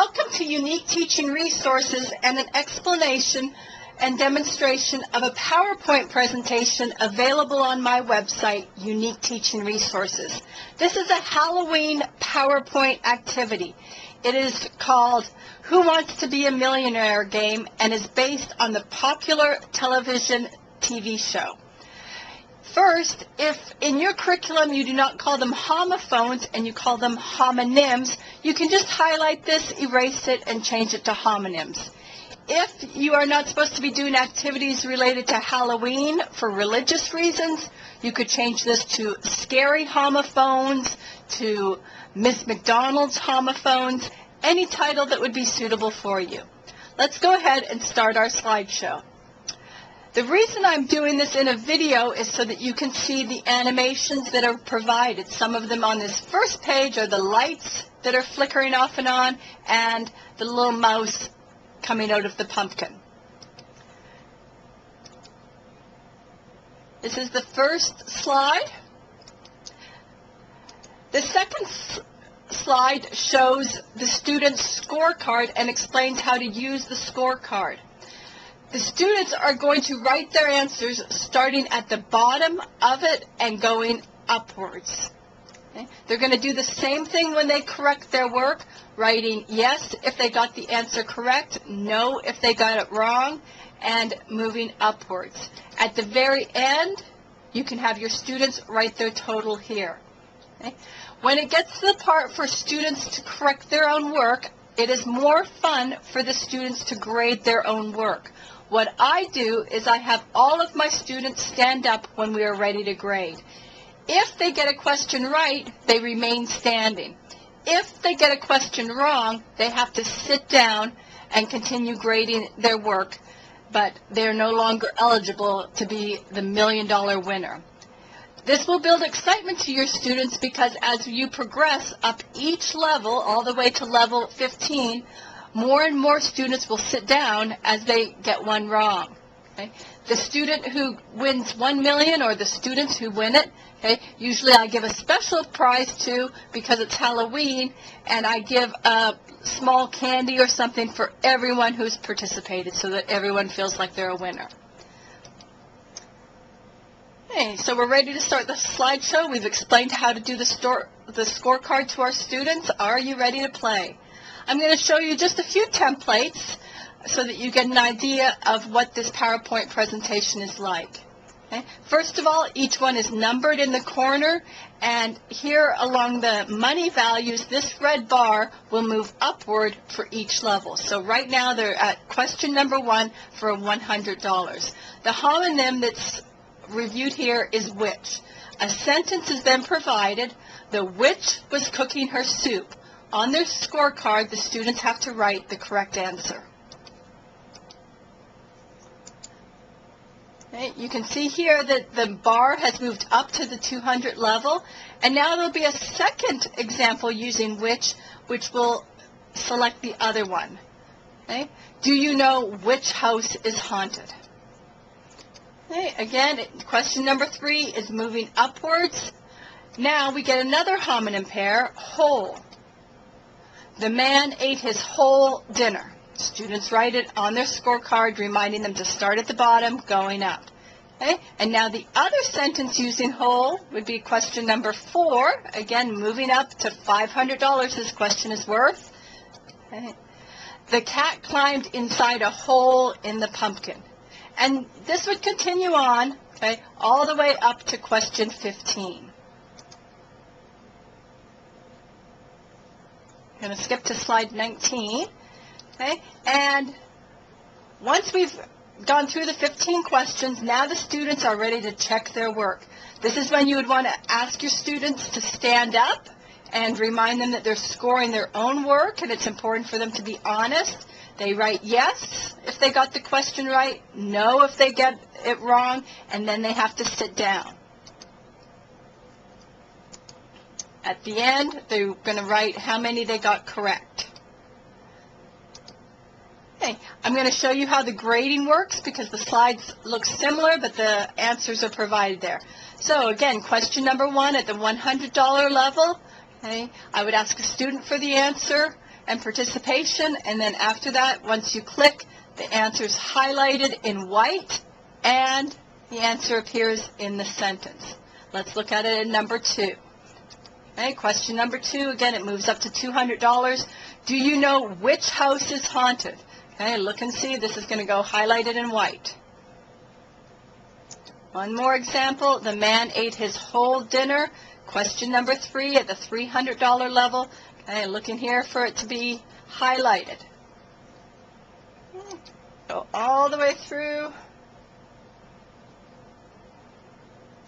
Welcome to Unique Teaching Resources and an explanation and demonstration of a PowerPoint presentation available on my website, Unique Teaching Resources. This is a Halloween PowerPoint activity. It is called Who Wants to Be a Millionaire game and is based on the popular television TV show. First, if in your curriculum you do not call them homophones and you call them homonyms, you can just highlight this, erase it, and change it to homonyms. If you are not supposed to be doing activities related to Halloween for religious reasons, you could change this to Scary Homophones, to Miss McDonald's Homophones, any title that would be suitable for you. Let's go ahead and start our slideshow. The reason I'm doing this in a video is so that you can see the animations that are provided. Some of them on this first page are the lights that are flickering off and on, and the little mouse coming out of the pumpkin. This is the first slide. The second slide shows the student's scorecard and explains how to use the scorecard. The students are going to write their answers starting at the bottom of it and going upwards. Okay? They're going to do the same thing when they correct their work, writing yes if they got the answer correct, no if they got it wrong, and moving upwards. At the very end, you can have your students write their total here. Okay? When it gets to the part for students to correct their own work, it is more fun for the students to grade their own work. What I do is I have all of my students stand up when we are ready to grade. If they get a question right, they remain standing. If they get a question wrong, they have to sit down and continue grading their work, but they're no longer eligible to be the $1 million winner. This will build excitement to your students because as you progress up each level, all the way to level 15, more and more students will sit down as they get one wrong. Okay? The student who wins $1 million or the students who win it, okay, usually I give a special prize to because it's Halloween, and I give a small candy or something for everyone who's participated so that everyone feels like they're a winner. Okay, so we're ready to start the slideshow. We've explained how to do the scorecard to our students. Are you ready to play? I'm going to show you just a few templates so that you get an idea of what this PowerPoint presentation is like. Okay? First of all, each one is numbered in the corner, and here along the money values, this red bar will move upward for each level. So right now they're at question number 1 for $100. The homonym that's reviewed here is which. A sentence is then provided. The witch was cooking her soup. On their scorecard, the students have to write the correct answer. Okay, you can see here that the bar has moved up to the 200 level, and now there'll be a second example using which will select the other one. Okay? Do you know which house is haunted? Okay, again, question number 3 is moving upwards. Now we get another homonym pair, whole. The man ate his whole dinner. Students write it on their scorecard, reminding them to start at the bottom, going up. Okay? And now the other sentence using whole would be question number 4. Again, moving up to $500 this question is worth. Okay? The cat climbed inside a hole in the pumpkin. And this would continue on, okay, all the way up to question 15. I'm going to skip to slide 19, okay? And once we've gone through the 15 questions, now the students are ready to check their work. This is when you would want to ask your students to stand up and remind them that they're scoring their own work, and it's important for them to be honest. They write yes if they got the question right, no if they get it wrong, and then they have to sit down. At the end, they're going to write how many they got correct. Okay, I'm going to show you how the grading works because the slides look similar, but the answers are provided there. So again, question number 1 at the $100 level, okay, I would ask a student for the answer, and participation, and then after that, once you click, the answer's highlighted in white, and the answer appears in the sentence. Let's look at it in number 2. Okay, question number 2, again, it moves up to $200. Do you know which house is haunted? Okay, look and see, this is going to go highlighted in white. One more example, the man ate his whole dinner. Question number 3 at the $300 level. Okay, look in here for it to be highlighted. Go all the way through.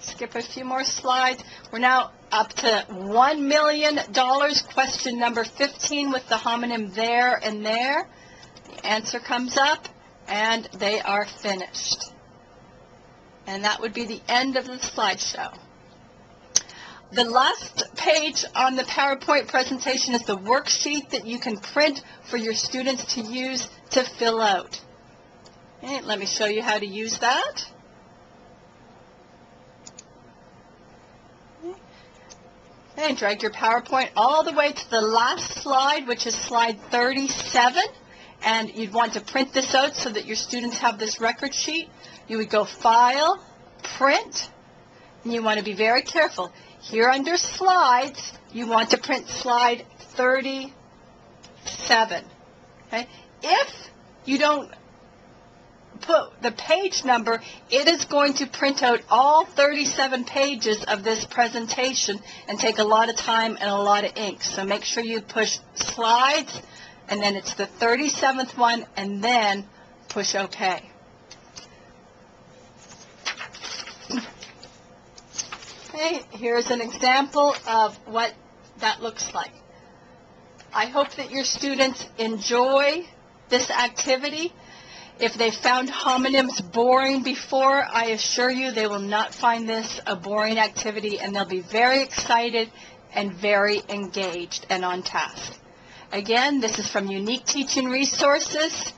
Skip a few more slides. We're now up to $1 million. Question number 15 with the homonym there and there. The answer comes up, and they are finished. And that would be the end of the slideshow. The last page on the PowerPoint presentation is the worksheet that you can print for your students to use to fill out. Okay, let me show you how to use that. Okay, drag your PowerPoint all the way to the last slide, which is slide 37. And you'd want to print this out so that your students have this record sheet. You would go File, Print, and you want to be very careful. Here under Slides, you want to print slide 37. Okay? If you don't put the page number, it is going to print out all 37 pages of this presentation and take a lot of time and a lot of ink. So make sure you push Slides, and then it's the 37th one, and then push OK. Okay, here's an example of what that looks like. I hope that your students enjoy this activity. If they found homonyms boring before, I assure you they will not find this a boring activity, and they'll be very excited and very engaged and on task. Again, this is from Unique Teaching Resources.